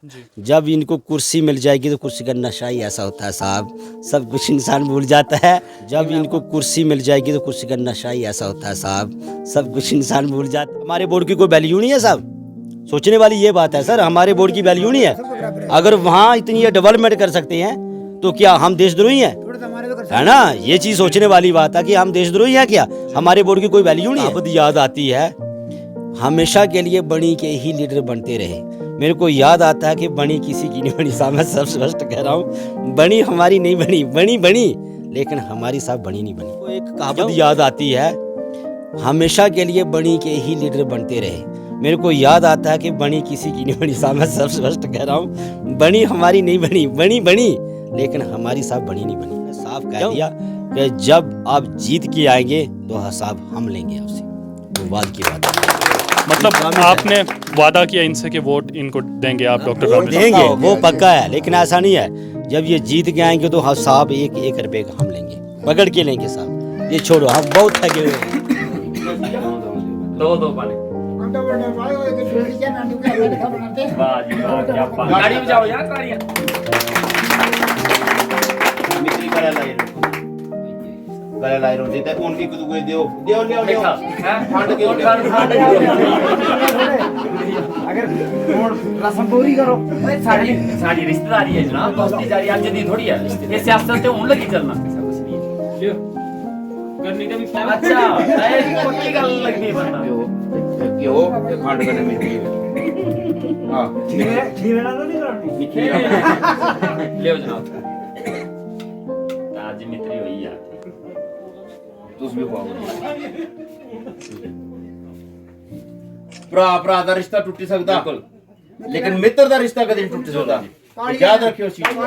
जी। जब इनको कुर्सी मिल जाएगी तो कुर्सी का नशा ही ऐसा होता है साहब, सब कुछ इंसान भूल जाता है। जब इनको कुर्सी मिल जाएगी तो कुर्सी का नशा ही ऐसा होता है साहब, सब कुछ इंसान भूल जाता है। हमारे बोर्ड की कोई वैल्यू नहीं है साहब, सोचने वाली ये बात है सर, हमारे बोर्ड की वैल्यू नहीं है। अगर वहाँ इतनी डेवलपमेंट कर सकते हैं तो क्या हम देशद्रोही हैं? है ना, ये चीज़ सोचने वाली बात है कि हम देशद्रोही हैं क्या? हमारे बोर्ड की कोई वैल्यू नहीं है। अब याद आती है, हमेशा के लिए बनी के ही लीडर बनते रहे। मेरे को याद आता है कि बनी किसी की नहीं बनी साहब, मैं सब स्पष्ट कह रहा हूँ, बनी हमारी नहीं बनी, बनी लेकिन हमारी साहब बनी नहीं बनी। तो एक कहावत याद आती है, हमेशा के लिए बनी के ही लीडर बनते रहे। मेरे को याद आता है कि बनी किसी की नहीं बनी साहब, मैं सब स्पष्ट कह रहा हूँ, बनी हमारी नहीं बनी, बनी लेकिन हमारी साहब बनी नहीं बनी। मैं साफ कह दिया कि जब आप जीत के आएंगे तो हिसाब हम लेंगे आपसे, वो बाद की बात है। मतलब आपने वादा किया इनसे कि वोट इनको देंगे आप डॉक्टर रामेश्वर? देंगे, वो पक्का है, लेकिन ऐसा नहीं है। जब ये जीत के आएंगे तो हाँ साहब एक रुपए का हम लेंगे, पकड़ के लेंगे साहब। ये छोड़ो, हम बहुत थके हुए हैं। दो पानी गाड़ी में जाओ यार, गाड़ियाँ उनकी देओ अगर रसम पूरी करो। साड़ी रिश्तेदारी है जनाब, दोस्ती जारी आज दी थोड़ी है, ये सियासत है उन लगी चलना करने का भी। अच्छा पक्की गल लगनी बंदा यो खंड करने में हां खीरना तो नहीं करनी ले जनाब। आज मित्री हुई यार, तुस भी पाओ भरा दा रिश्ता टुटी सकदा, लेकिन मित्र दा रिश्ता कदी नहीं टुट सकदा। याद रखियो इस चीज को।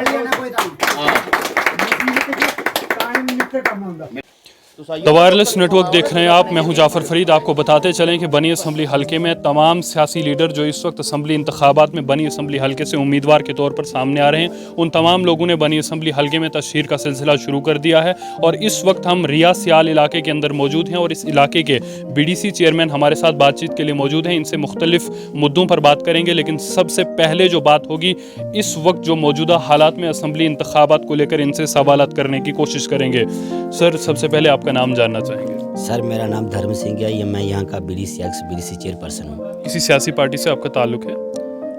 द वायरलेस नेटवर्क देख रहे हैं आप, मैं हूं जाफर फरीद। आपको बताते चलें कि बनी असम्बली हलके में तमाम सियासी लीडर जो इस वक्त असम्बली इंतखाबात में बनी असम्बली हलके से उम्मीदवार के तौर पर सामने आ रहे हैं, उन तमाम लोगों ने बनी असम्बली हलके में तशहीर का सिलसिला शुरू कर दिया है। और इस वक्त हम रिया सियाल इलाके के अंदर मौजूद हैं और इस इलाके के BDC चेयरमैन हमारे साथ बातचीत के लिए मौजूद हैं। इनसे मुख्तलिफ मुद्दों पर बात करेंगे, लेकिन सबसे पहले जो बात होगी, इस वक्त जो मौजूदा हालात में असम्बली इंतखाबात को लेकर इनसे सवालात करने की कोशिश करेंगे। सर, सबसे पहले आपका नाम जानना चाहेंगे। सर, मेरा नाम धर्म सिंह है, ये मैं यहाँ का BDC चेयरपर्सन हूँ। किसी सियासी पार्टी से आपका ताल्लुक है?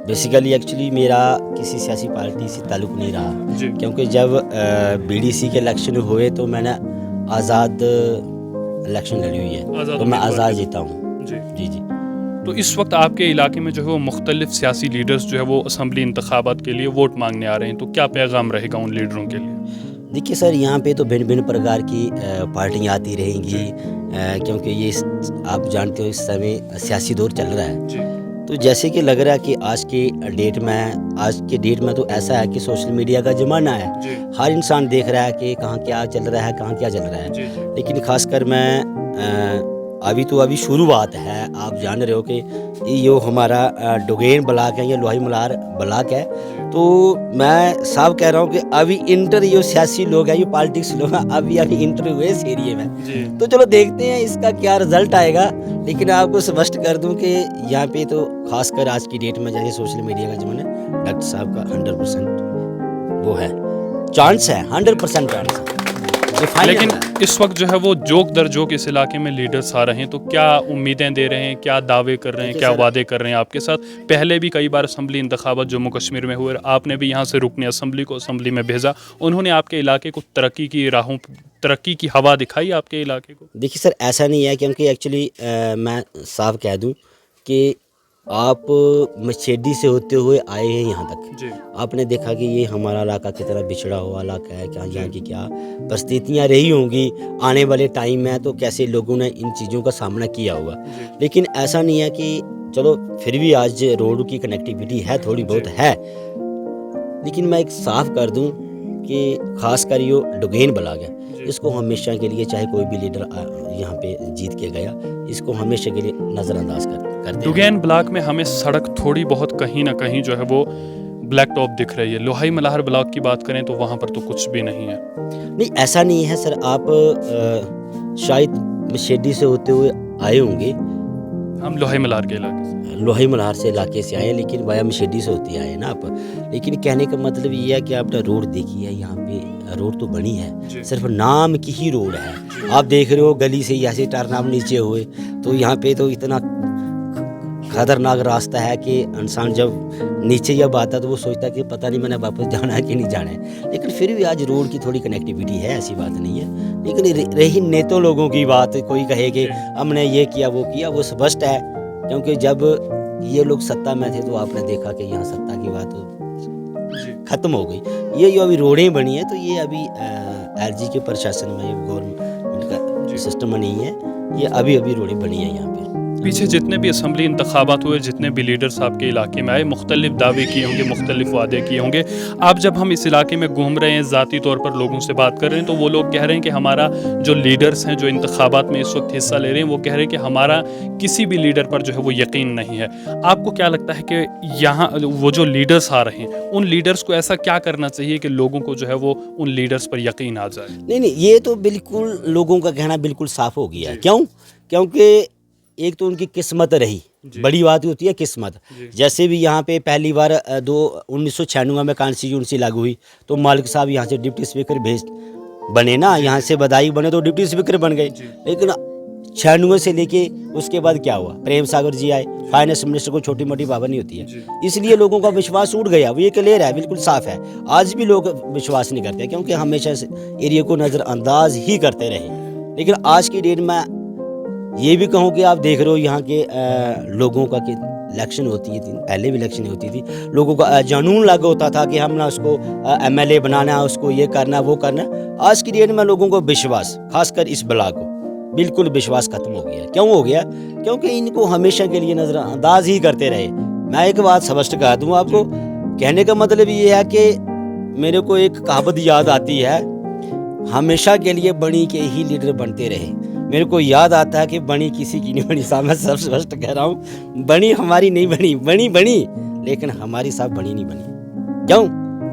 बेसिकली एक्चुअली मेरा किसी सियासी पार्टी से ताल्लुक नहीं रहा जी। क्योंकि जब BDC के इलेक्शन हुए तो मैंने आज़ाद इलेक्शन लड़ी हुई है, तो मैं आज़ाद जीता हूँ। जी। जी। तो इस वक्त आपके इलाके में जो है वो मुख्तलिफ सियासी लीडर्स जो है वो असम्बली इंतखाबात के लिए वोट मांगने आ रहे हैं, तो क्या पैगाम रहेगा उन लीडरों के लिए? देखिए सर, यहाँ पे तो भिन्न भिन्न प्रकार की पार्टियाँ आती रहेंगी, क्योंकि ये आप जानते हो इस समय सियासी दौर चल रहा है। जी। तो जैसे कि लग रहा है कि आज के डेट में तो ऐसा है कि सोशल मीडिया का ज़माना है। जी। हर इंसान देख रहा है कि कहाँ क्या चल रहा है, कहाँ क्या चल रहा है। जी। लेकिन ख़ासकर मैं अभी शुरुआत है, आप जान रहे हो कि ये हमारा डोगेन ब्लॉक है, ये लोहाई मलार ब्लॉक है। तो मैं साफ कह रहा हूँ कि अभी इंटर ये सियासी लोग हैं, ये पॉलिटिक्स लोग हैं, अभी इंटर हुए इस एरिए में। जी। तो चलो देखते हैं इसका क्या रिजल्ट आएगा। लेकिन आपको स्पष्ट कर दूं कि यहाँ पे तो खासकर आज की डेट में जैसे सोशल मीडिया का जमाना है, डॉक्टर साहब का 100% वो है, चांस है, 100% चांस है। लेकिन इस वक्त जो है वो जोक दर जोक इस इलाके में लीडर्स आ रहे हैं, तो क्या उम्मीदें दे रहे हैं, क्या दावे कर रहे हैं, क्या वादे कर रहे हैं आपके साथ? पहले भी कई बार असम्बली इंतखाबात जम्मू कश्मीर में हुए, आपने भी यहाँ से रुकने असम्बली को असम्बली में भेजा, उन्होंने आपके इलाके को तरक्की की राहों, तरक्की की हवा दिखाई आपके इलाके को? देखिए सर, ऐसा नहीं है, क्योंकि एक्चुअली मैं साफ कह दूं कि आप मछेडी से होते हुए आए हैं यहाँ तक। जी। आपने देखा कि ये हमारा इलाका कितना बिछड़ा हुआ इलाका है, क्या यहाँ की क्या परिस्थितियाँ रही होंगी, आने वाले टाइम में तो कैसे लोगों ने इन चीज़ों का सामना किया होगा। लेकिन ऐसा नहीं है कि चलो फिर भी आज रोड की कनेक्टिविटी है, थोड़ी बहुत है। लेकिन मैं एक साफ कर दूं कि खासकर ये डोगेन ब्लॉक है, इसको हमेशा के लिए, चाहे कोई भी लीडर यहाँ पे जीत के गया, इसको हमेशा के लिए नज़रअंदाज करते हैं। डोगेन ब्लॉक में हमें सड़क थोड़ी बहुत कहीं ना कहीं जो है वो ब्लैक टॉप दिख रही है। लोहाई मलाहर ब्लॉक की बात करें तो वहाँ पर तो कुछ भी नहीं है। नहीं, ऐसा नहीं है सर, आप शायद मछेडी से होते हुए आए होंगे। हम लोहाई मलाहर के इलाके से। लोही मल्हार से इलाके से आए हैं, लेकिन वाया मशेडी से होते आए हैं ना आप। लेकिन कहने का मतलब ये है कि आपने रोड देखी है, यहाँ पे रोड तो बनी है, सिर्फ नाम की ही रोड है। आप देख रहे हो गली से ऐसे टर्न नीचे हुए, तो यहाँ पे तो इतना खतरनाक रास्ता है कि इंसान जब नीचे जब आता तो वो सोचता कि पता नहीं मैंने वापस जाना है कि नहीं जाना है। लेकिन फिर भी आज रोड की थोड़ी कनेक्टिविटी है, ऐसी बात नहीं है। लेकिन रही नेतों लोगों की बात, कोई कहे कि हमने ये किया वो स्पष्ट है, क्योंकि जब ये लोग सत्ता में थे तो आपने देखा कि यहाँ सत्ता की बात खत्म हो गई। ये जो अभी रोडें बनी है तो ये अभी एलजी के प्रशासन में, ये गवर्नमेंट का सिस्टम नहीं है, ये अभी रोडें बनी है यहाँ पे। पीछे जितने भी असम्बली इंतखाबात हुए, जितने भी लीडर्स आपके इलाके में आए, मुख्तलिफ दावे किए होंगे, मुख्तलिफ वादे किए होंगे। आप जब हम इस इलाके में घूम रहे हैं, ज़ाती तौर पर लोगों से बात कर रहे हैं, तो वो लोग कह रहे हैं कि हमारा जो लीडर्स हैं, जो इंतखाबात में इस वक्त हिस्सा ले रहे हैं, वो कह रहे हैं कि हमारा किसी भी लीडर पर जो है वो यकीन नहीं है। आपको क्या लगता है कि यहाँ वो जो लीडर्स आ रहे हैं, उन लीडर्स को ऐसा क्या करना चाहिए कि लोगों को जो है वो उन लीडर्स पर यकीन आ जाए? नहीं, ये तो बिल्कुल लोगों का कहना बिल्कुल साफ हो गया है। क्यों? क्योंकि एक तो उनकी किस्मत रही, बड़ी बात होती है किस्मत। जैसे भी यहाँ पे पहली बार 1996 में कॉन्स्टिट्यूंसी लागू हुई तो मालिक साहब यहाँ से डिप्टी स्पीकर बने ना, यहाँ से बदायूं बने तो डिप्टी स्पीकर बन गए। लेकिन 96 से लेके उसके बाद क्या हुआ, प्रेम सागर जी आए, फाइनेंस मिनिस्टर को छोटी मोटी पावर नहीं होती है, इसलिए लोगों का विश्वास उठ गया। वो ये क्लियर है, बिल्कुल साफ है। आज भी लोग विश्वास नहीं करते क्योंकि हमेशा एरिया को नज़रअंदाज ही करते रहे। लेकिन आज की डेट में ये भी कहूँ कि आप देख रहे हो यहाँ के लोगों का कि इलेक्शन होती थी, पहले भी इलेक्शन होती थी, लोगों का जुनून लगा होता था कि हम ना उसको MLA बनाना, उसको ये करना वो करना। आज की डेट में लोगों को विश्वास, खासकर इस बला को, बिल्कुल विश्वास खत्म हो गया। क्यों हो गया? क्योंकि इनको हमेशा के लिए नज़रअंदाज ही करते रहे। मैं एक बात स्पष्ट कह दूँ आपको, कहने का मतलब ये है कि मेरे को एक कहावत याद आती है, हमेशा के लिए बनी के ही लीडर बनते रहे। मेरे को याद आता है कि बनी किसी की नहीं बनी साहब, मैं सब स्पष्ट कह रहा हूँ, बनी हमारी नहीं बनी, लेकिन हमारी साहब बनी नहीं बनी। क्यों?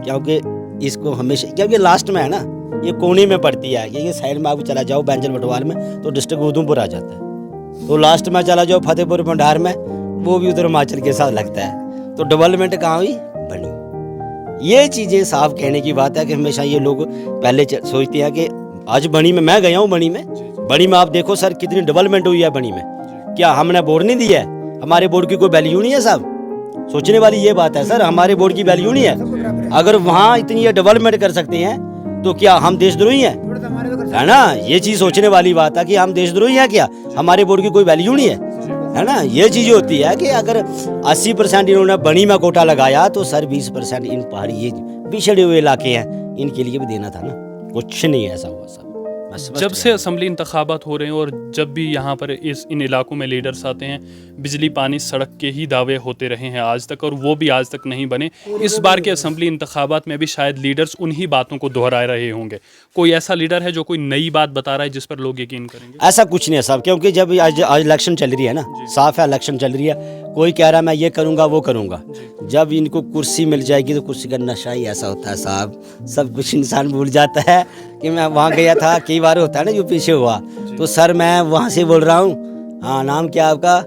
क्योंकि इसको हमेशा, क्योंकि लास्ट में है ना, ये कोने में पड़ती है, ये साइड में आप चला जाओ बैंजल बटवाल में तो डिस्ट्रिक्ट उधमपुर आ जाता है, तो लास्ट में चला जाओ फतेहपुर भंडार में, वो भी उधर हिमाचल के साथ लगता है। तो डेवलपमेंट कहाँ हुई? बनी। ये चीज़ें साफ कहने की बात है कि हमेशा ये लोग पहले सोचते हैं कि आज बनी में, मैं गया हूँ बनी में आप देखो सर कितनी डेवलपमेंट हुई है बनी में। क्या हमने वोट नहीं दिया है? हमारे वोट की कोई वैल्यू नहीं है साहब? सोचने वाली ये बात है सर, हमारे वोट की वैल्यू नहीं है। अगर वहाँ इतनी ये डेवलपमेंट कर सकते हैं तो क्या हम देशद्रोही हैं? है ना, ये चीज़ सोचने वाली बात है कि हम देशद्रोही हैं क्या? हमारे वोट की कोई वैल्यू नहीं है ना। ये चीज़ होती है कि अगर 80% इन्होंने बनी में कोटा लगाया तो सर 20% इन पहाड़ी ये पिछड़े हुए इलाके हैं, इनके लिए भी देना था ना। कुछ नहीं ऐसा हुआ सर। जब से असम्बली इंतखाबात हो रहे हैं और जब भी यहाँ पर इन इलाकों में लीडर्स आते हैं, बिजली पानी सड़क के ही दावे होते रहे हैं आज तक, और वो भी आज तक नहीं बने। इस बार के असम्बली इंतखाबात में भी शायद लीडर्स उन्हीं बातों को दोहरा रहे होंगे। कोई ऐसा लीडर है जो कोई नई बात बता रहा है जिस पर लोग यकीन करेंगे? ऐसा कुछ नहीं है साहब, क्योंकि जब आज इलेक्शन चल रही है ना, साफ है इलेक्शन चल रही है, कोई कह रहा है मैं ये करूँगा वो करूँगा। जब इनको कुर्सी मिल जाएगी तो कुर्सी का नशा ही ऐसा होता है साहब, सब कुछ इंसान भूल जाता है। कि मैं वहाँ गया था, कई बार होता है ना जो पीछे हुआ, तो सर मैं वहाँ से बोल रहा हूँ, हाँ नाम क्या आपका?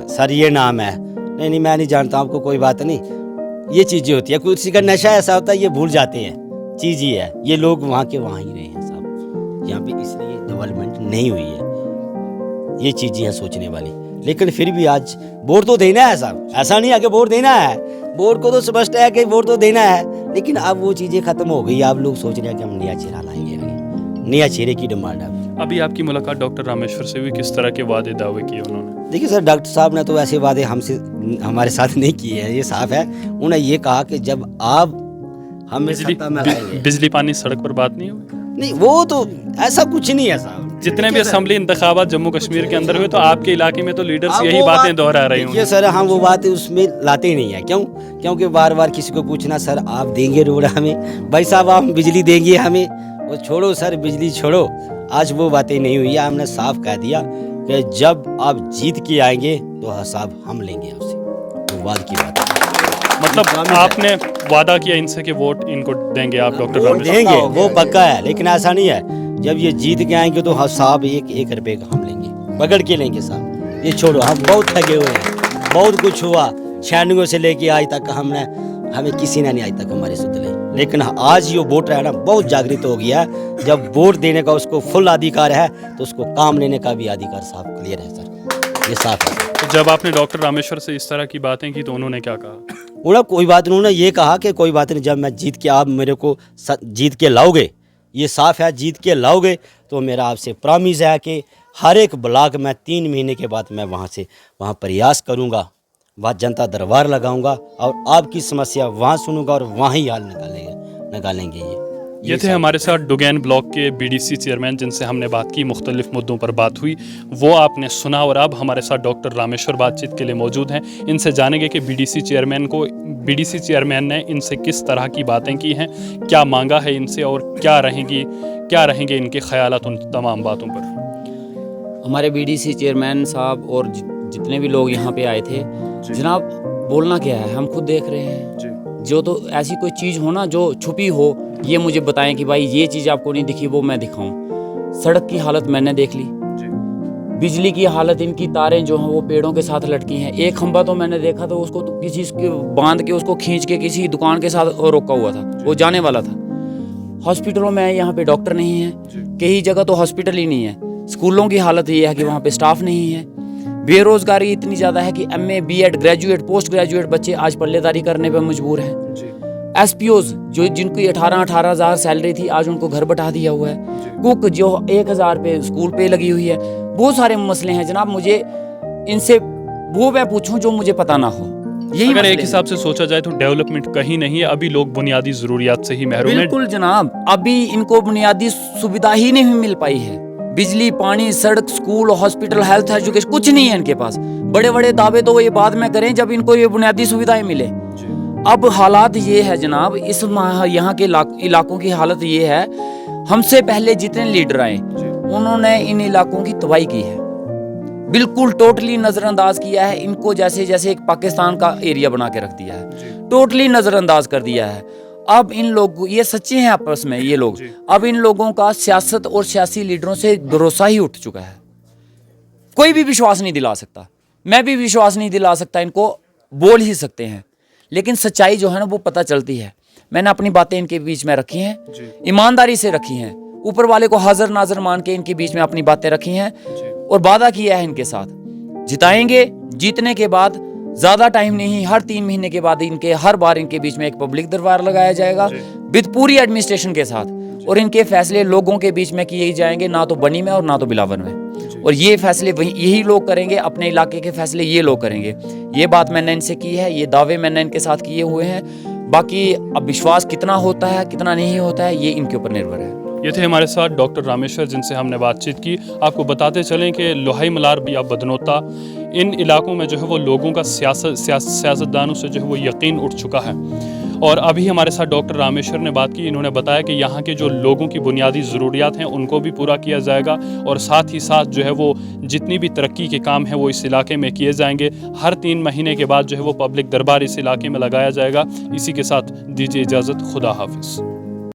सर ये नाम है। नहीं मैं नहीं जानता आपको, कोई बात नहीं। ये चीज़ें होती है, कुर्सी का नशा ऐसा होता है, ये भूल जाते हैं चीज़ ही है। ये लोग वहाँ के वहाँ ही रहे हैं साहब, यहाँ पे इसलिए डेवलपमेंट नहीं हुई है। ये चीज़ें हैं सोचने वाली। लेकिन फिर भी आज वोट तो देना है साहब, ऐसा नहीं है कि वोट देना है, वोट को तो स्पष्ट है कि वोट तो देना है। लेकिन अब वो चीज़ें खत्म हो गई, आप लोग सोच रहे हैं कि हम नया चेहरा लाएंगे, नया चेहरे की डिमांड है। अभी आपकी मुलाकात डॉक्टर रामेश्वर से हुई, किस तरह के वादे दावे किए उन्होंने? देखिए सर, डॉक्टर साहब ने तो ऐसे वादे हमारे साथ नहीं किए हैं, ये साफ है। उन्होंने ये कहा कि जब आप हमें सत्ता में लाएंगे। बिजली पानी सड़क पर बात नहीं हुई? नहीं, वो तो ऐसा कुछ नहीं है साहब। जितने भी असम्बली इंतखाबात जम्मू कश्मीर के अंदर हुए तो आपके इलाके में तो लीडर्स यही बातें दोहरा रहे होंगे। सर हम वो बातें उसमें लाते ही नहीं है। क्यों? क्योंकि बार बार किसी को पूछना, सर आप देंगे रोड हमें, भाई साहब आप बिजली देंगे हमें, वो छोड़ो सर बिजली छोड़ो। आज वो बातें नहीं हुई है। हमने साफ कह दिया कि जब आप जीत के आएंगे तो हिसाब हम लेंगे आपसे, तो बाद की बात है। मतलब आपने वादा किया इनसे कि वोट इनको देंगे आप? डॉक्टर रामेश्वर देंगे, वो पक्का है। लेकिन ऐसा नहीं है, जब ये जीत के आएंगे तो साहब 1-1 रुपए का हम लेंगे, पकड़ के लेंगे साहब। ये छोड़ो, हम बहुत थके हुए हैं, बहुत कुछ हुआ, छानों से लेके आज तक हमें किसी ने नहीं आज तक हमारे सुध ली। लेकिन आज ये वोटर है ना बहुत जागृत हो गया है। जब वोट देने का उसको फुल अधिकार है तो उसको काम लेने का भी अधिकार साफ क्लियर है सर, ये साफ है। तो जब आपने डॉक्टर रामेश्वर से इस तरह की बातें की तो उन्होंने क्या कहा? उन्होंने कोई बात नहीं, उन्होंने ये कहा कि कोई बात नहीं, जब मैं जीत के आप मेरे को जीत के लाओगे, ये साफ है, जीत के लाओगे तो मेरा आपसे प्रॉमिस है कि हर एक ब्लॉक में 3 महीने के बाद मैं वहाँ प्रयास करूँगा, वहाँ जनता दरबार लगाऊंगा और आपकी समस्या वहाँ सुनूंगा और वहाँ ही हल निकालेंगे ये थे हमारे साथ डुगैन ब्लॉक के बीडीसी चेयरमैन जिनसे हमने बात की, मुख्तलिफ मुद्दों पर बात हुई, वो आपने सुना। और अब हमारे साथ डॉक्टर रामेश्वर बातचीत के लिए मौजूद हैं। इनसे जानेंगे कि बीडीसी चेयरमैन ने इनसे किस तरह की बातें की हैं, क्या मांगा है इनसे और क्या रहेंगे इनके ख़यालात उन तमाम बातों पर। हमारे बीडीसी चेयरमैन साहब और जितने भी लोग यहाँ पे आए थे, जनाब बोलना क्या है हम खुद देख रहे हैं। जो तो ऐसी कोई चीज़ हो ना जो छुपी हो, ये मुझे बताएं कि भाई ये चीज़ आपको नहीं दिखी, वो मैं दिखाऊं। सड़क की हालत मैंने देख ली, बिजली की हालत, इनकी तारें जो हैं वो पेड़ों के साथ लटकी हैं। एक खंभा तो मैंने देखा तो उसको तो किसी के बांध के उसको खींच के किसी दुकान के साथ रोका हुआ था, वो जाने वाला था। हॉस्पिटलों में यहाँ पे डॉक्टर नहीं है, कई जगह तो हॉस्पिटल ही नहीं है। स्कूलों की हालत ये है कि वहाँ पे स्टाफ नहीं है। बेरोजगारी इतनी ज़्यादा है कि MA, BEd, graduate, post graduate बच्चे आज पल्लेदारी करने पर मजबूर हैं। एसपीओज जो जिनकी 18-18 हज़ार सैलरी थी, आज उनको घर बैठा दिया हुआ है। कुक जो 1000 पे स्कूल पे लगी हुई है। बहुत सारे मसले हैं जनाब, मुझे इनसे वो मैं पूछूं जो मुझे पता ना हो। यही अगर एक हिसाब से सोचा जाए तो डेवलपमेंट कहीं नहीं है, अभी लोग बुनियादी ज़रूरियात से ही महरूम हैं। बिल्कुल जनाब, अभी इनको बुनियादी सुविधा ही नहीं मिल पाई है। बिजली, पानी, सड़क, स्कूल, हॉस्पिटल, हेल्थ, एजुकेशन कुछ नहीं है इनके पास। बड़े बड़े दावे तो वो ये बाद में करें जब इनको ये बुनियादी सुविधाएं मिले। अब हालात ये है जनाब, इस यहाँ के इलाकों की हालत ये है, हमसे पहले जितने लीडर आए उन्होंने इन इलाकों की तबाही की है, बिल्कुल टोटली नजरअंदाज किया है इनको, जैसे जैसे एक पाकिस्तान का एरिया बना के रख दिया है, टोटली नजरअंदाज कर दिया है। अब इन लोग, ये सच्चे हैं आपस में ये लोग, अब इन लोगों का सियासत और सियासी लीडरों से भरोसा ही उठ चुका है। कोई भी विश्वास नहीं दिला सकता, मैं भी विश्वास नहीं दिला सकता इनको, बोल ही सकते हैं लेकिन सच्चाई जो है ना वो पता चलती है। मैंने अपनी बातें इनके बीच में रखी हैं, ईमानदारी से रखी हैं, ऊपर वाले को हाजिर नाजर मान के इनके बीच में अपनी बातें रखी हैं और वादा किया है इनके साथ जिताएंगे। जीतने के बाद ज़्यादा टाइम नहीं, हर 3 महीने के बाद हर बार इनके बीच में एक पब्लिक दरबार लगाया जाएगा विद पूरी एडमिनिस्ट्रेशन के साथ, और इनके फैसले लोगों के बीच में किए जाएंगे, ना तो बनी में और ना तो बिलावर में। और ये फैसले यही लोग करेंगे, अपने इलाके के फैसले ये लोग करेंगे। ये बात मैंने इनसे की है, ये दावे मैंने इनके साथ किए हुए हैं। बाकी अब विश्वास कितना होता है कितना नहीं होता है ये इनके ऊपर निर्भर है। ये थे हमारे साथ डॉक्टर रामेश्वर जिनसे हमने बातचीत की। आपको बताते चलें कि लोहाई मलार या बदनोता, इन इलाकों में जो है वो लोगों का सियासतदानों से जो है वो यकीन उठ चुका है। और अभी हमारे साथ डॉक्टर रामेश्वर ने बात की, इन्होंने बताया कि यहाँ के जो लोगों की बुनियादी ज़रूरियात हैं उनको भी पूरा किया जाएगा और साथ ही साथ जो है वो जितनी भी तरक्की के काम हैं वो इस इलाके में किए जाएंगे। हर 3 महीने के बाद जो है वो पब्लिक दरबार इस इलाके में लगाया जाएगा। इसी के साथ दीजिए इजाज़त, खुदा हाफिज़।